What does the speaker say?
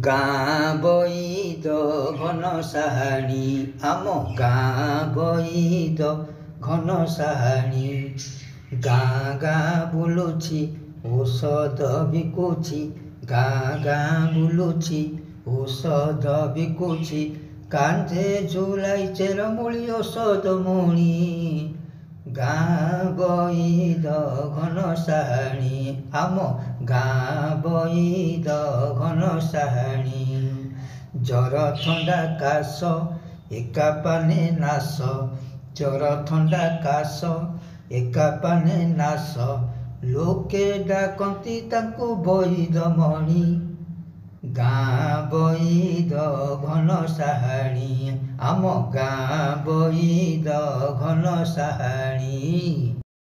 ଗାଁ ବଇଦ ଘନ ସାହାଣୀ ଆମ ଗାଁ ବଇଦ ଘନ ସାହାଣୀ ଗାଁ ଗାଁ ବୁଲୁଛି ଔଷଧ ବିକୁଛି ଗାଁ ଗାଁ ବୁଲୁଛି ଔଷଧ ବିକୁଛି କାନ୍ଧେ ଝୁଲାଇ ଚେରମୂଳି ଔଷଧ ମୁଣି ଗାଁ ବଇଦ ଘନ ସାହାଣୀ ଆମ ଗାଁ ବଇଦ ଘନ ସାହାଣୀ ଜର ଥଣ୍ଡା କାଶ ଏକା ପାନେ ନାଶ ଜର ଥଣ୍ଡା କାଶ ଏକା ପାନେ ନାଶ ଲୋକେ ଡାକନ୍ତି ତାଙ୍କୁ ବଇଦମଣି ଗାଁ ବଇଦ ଘନ ସାହାଣୀ ଆମ ଗାଁ ବଇଦ ଘନ ସାହାଣୀ।